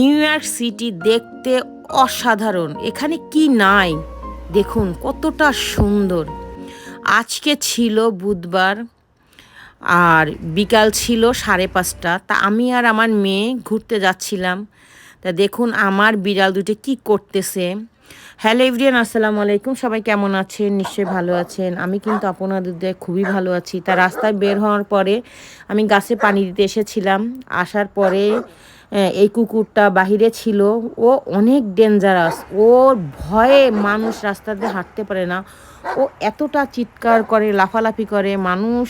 New York city দেখতে অসাধারণ। এখানে কি নাই দেখুন, কতটা সুন্দর। আজকে ছিল বুধবার আর বিকাল ছিল 5:30। তা আমি আর আমার মেয়ে ঘুরতে যাচ্ছিলাম। তা দেখুন আমার বিড়াল দুটো কি করতেছে। হ্যালো এভরিওয়ান, আসসালামু আলাইকুম। সবাই কেমন আছেন? নিশ্চয়ই ভালো আছেন। আমি কিন্তু আপনাদের দিয়ে খুবই ভালো আছি। তা রাস্তায় বের হওয়ার পরে আমি গাছে পানি দিতে এসেছিলাম। আসার পরে এই কুকুরটা বাহিরে ছিল। ও অনেক ডেঞ্জারাস। ওর ভয়ে মানুষ রাস্তা দিয়ে হাঁটতে পারে না। ও এতটা চিৎকার করে, লাফালাফি করে, মানুষ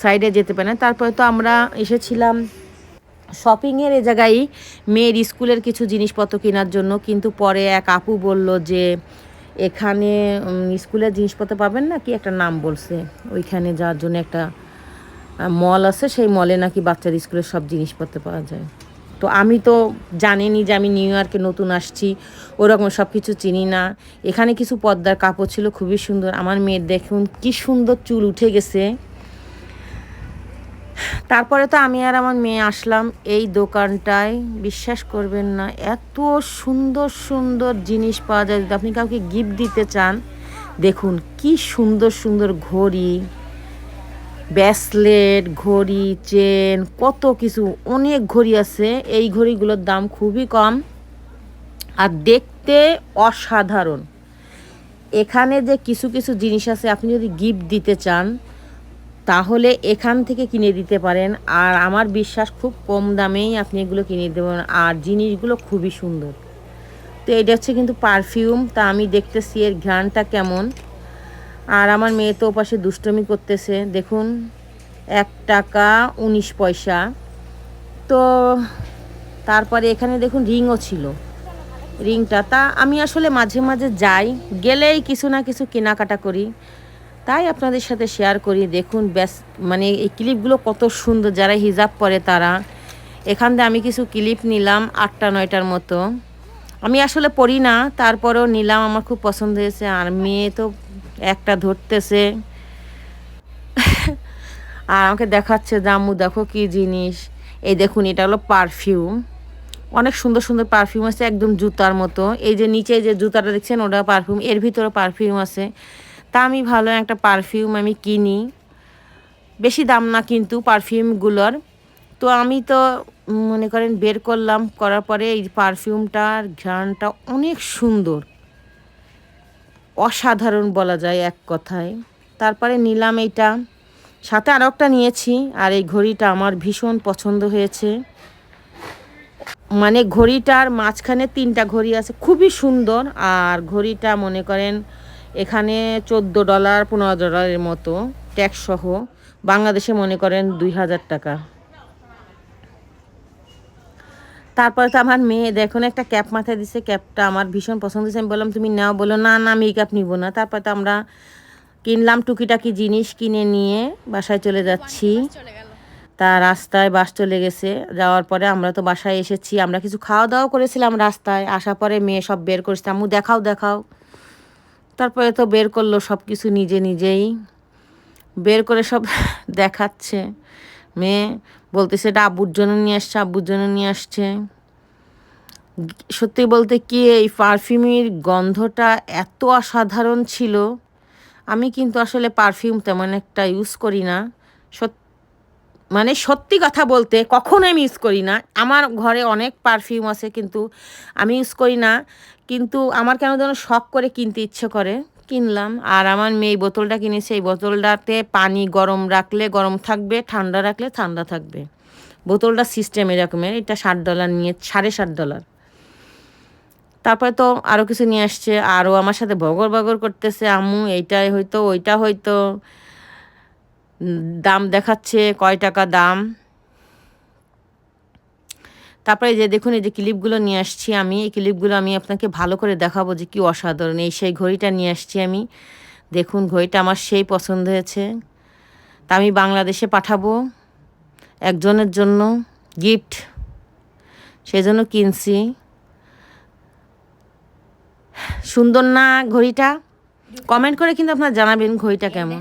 সাইডে যেতে পারে না। তারপরে তো আমরা এসেছিলাম শপিংয়ের এ জায়গায় মেয়ের স্কুলের কিছু জিনিসপত্র কেনার জন্য। কিন্তু পরে এক আপু বলল যে এখানে স্কুলের জিনিসপত্র পাবেন না, কি একটা নাম বলছে, ওইখানে যাওয়ার জন্য একটা মল আছে, সেই মলে নাকি বাচ্চার স্কুলের সব জিনিসপত্র পাওয়া যায়। তো আমি তো জানিনি যে আমি নিউ ইয়র্কে নতুন আসছি, ওরকম সব কিছু চিনি না। এখানে কিছু পর্দার কাপড় ছিল খুবই সুন্দর। আমার মেয়ের দেখুন কি সুন্দর চুল উঠে গেছে। তারপরে তো আমি আর আমার মেয়ে আসলাম এই দোকানটায়। বিশ্বাস করবেন না, এত সুন্দর সুন্দর জিনিস পাওয়া যায়। যদি আপনি কাউকে গিফট দিতে চান, দেখুন কি সুন্দর সুন্দর ঘড়ি, ব্রেসলেট, ঘড়ি, চেন, কত কিছু, অনেক ঘড়ি আছে। এই ঘড়িগুলোর দাম খুবই কম আর দেখতে অসাধারণ। এখানে যে কিছু কিছু জিনিস আছে, আপনি যদি গিফট দিতে চান তাহলে এখান থেকে কিনে দিতে পারেন। আর আমার বিশ্বাস খুব কম দামেই আপনি এগুলো কিনে দিতে পারেন। আর জিনিসগুলো খুবই সুন্দর। তো এটা হচ্ছে কিন্তু পারফিউম। তা আমি দেখতেছি এর ঘ্রাণটা কেমন। আর আমার মেয়ে তো ওপাশে দুষ্টমি করতেছে। দেখুন 1 টাকা 19 পয়সা। তো তারপরে এখানে দেখুন রিংও ছিল। রিংটা তা আমি আসলে মাঝে মাঝে যাই, গেলেই কিছু না কিছু কেনাকাটা করি, তাই আপনাদের সাথে শেয়ার করি। দেখুন ব্যাস, মানে এই ক্লিপগুলো কত সুন্দর। যারা হিজাব পরে তারা, এখান থেকে আমি কিছু ক্লিপ নিলাম 8টা 9টার মতো। আমি আসলে পরি না, তারপরেও নিলাম, আমার খুব পছন্দ হয়েছে। আর মেয়ে তো একটা ধরতেছে আর আমাকে দেখাচ্ছে, জাম্মু দেখো কি জিনিস। এই দেখুন এটা হলো পারফিউম। অনেক সুন্দর সুন্দর পারফিউম আছে, একদম জুতার মতো। এই যে নিচে যে জুতাটা দেখছেন ওটা পারফিউম, এর ভিতরে পারফিউম আছে। তা আমি ভালো একটা পারফিউম আমি কিনি, বেশি দাম না কিন্তু পারফিউমগুলোর। তো আমি তো মনে করেন বের করলাম, করার পরে এই পারফিউমটার ঘ্রাণটা অনেক সুন্দর, অসাধারণ বলা যায় এক কথায়। তারপরে নিলাম এইটা, সাথে আরও একটা নিয়েছি। আর এই ঘড়িটা আমার ভীষণ পছন্দ হয়েছে। মানে ঘড়িটার মাঝখানে 3টা ঘড়ি আছে, খুবই সুন্দর। আর ঘড়িটা মনে করেন এখানে $14 $15 মতো ট্যাক্স সহ, বাংলাদেশে মনে করেন 2000 টাকা। তারপরে তো আমার মেয়ে দেখুন একটা ক্যাপ মাথায় দিছে, ক্যাপটা আমার ভীষণ পছন্দ হয়েছে। আমি বললাম তুমি নাও, বলো না না আমি এই ক্যাপ নিব না। তারপরে তো আমরা কিনলাম টুকিটাকি জিনিস, কিনে নিয়ে বাসায় চলে যাচ্ছি। তা রাস্তায় বাস চলে গেছে, যাওয়ার পরে আমরা তো বাসায় এসেছি। আমরা কিছু খাওয়া দাওয়া করেছিলাম রাস্তায়, আসার পরে মেয়ে সব বের করেছে, আম্মু দেখাও দেখাও। তারপরে তো বের করলো সব কিছু নিজে নিজেই বের করে সব দেখাচ্ছে। মেয়ে বলতেছে এটা আব্বুর জন্য নিয়ে আসছে, আব্বুর জন্য নিয়ে আসছে। সত্যি বলতে কি এই পারফিউমের গন্ধটা এত অসাধারণ ছিল। আমি কিন্তু আসলে পারফিউম তেমন একটা ইউজ করি না। মানে সত্যি কথা বলতে কখনো আমি ইউজ করি না। আমার ঘরে অনেক পারফিউম আছে কিন্তু আমি ইউজ করি না। কিন্তু আমার কেন যেন শখ করে কিনতে ইচ্ছে করে, কিনলাম। আর আমার মেয়ে এই বোতলটা কিনেছে। এই বোতলটাতে পানি গরম রাখলে গরম থাকবে, ঠান্ডা রাখলে ঠান্ডা থাকবে। বোতলটা সিস্টেম এরকমের। এটা $60 নিয়ে, $60.5। তারপরে তো আরও কিছু নিয়ে আসছে। আরও আমার সাথে বগর বগর করতেছে, আম্মু এইটাই হয়তো ওইটা হয়তো, দাম দেখাচ্ছে কয় টাকা দাম। তারপরে যে দেখুন এই যে ক্লিপগুলো নিয়ে আসছি আমি, এই ক্লিপগুলো আমি আপনাকে ভালো করে দেখাবো যে কি অসাধারণ। এই সেই ঘড়িটা নিয়ে আসছি আমি। দেখুন ঘড়িটা আমার সেই পছন্দ হয়েছে। তা আমি বাংলাদেশে পাঠাবো একজনের জন্য গিফট, সেই জন্য কিনছি। সুন্দর না ঘড়িটা? কমেন্ট করে কিন্তু আপনারা জানাবেন ঘড়িটা কেমন।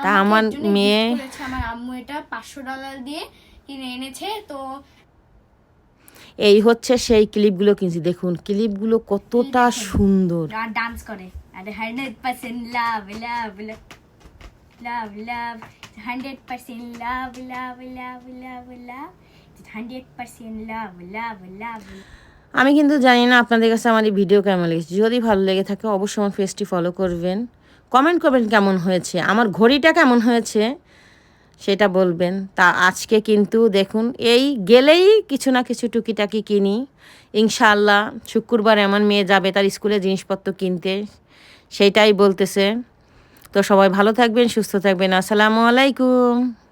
তা আমার মেয়ে, আমার আম্মু এটা $500 দিয়ে কিনে এনেছে। তো এই হচ্ছে সেই ক্লিপগুলো কিনছি, দেখুন ক্লিপগুলো কতটা সুন্দর। আর ডান্স করে আর 100% লাভ লাভ লাভ লাভ 100% লাভ লাভ লাভ লাভ লাভ 100% লাভ লাভ লাভ। আমি কিন্তু জানি না আপনাদের কাছে আমার এই ভিডিও কেমন লেগেছে। যদি ভালো লেগে থাকে অবশ্যই আমার পেজটি ফলো করবেন, কমেন্ট করবেন কেমন হয়েছে, আমার ঘড়িটা কেমন হয়েছে সেটা বলবেন। তা আজকে কিন্তু দেখুন এই গেলেই কিছু না কিছু টুকিটাকি কিনি ইনশাআল্লাহ। শুক্রবার আমার মেয়ে যাবে তার স্কুলের জিনিসপত্র কিনতে, সেইটাই বলতেছে। তো সবাই ভালো থাকবেন, সুস্থ থাকবেন। আসসালামু আলাইকুম।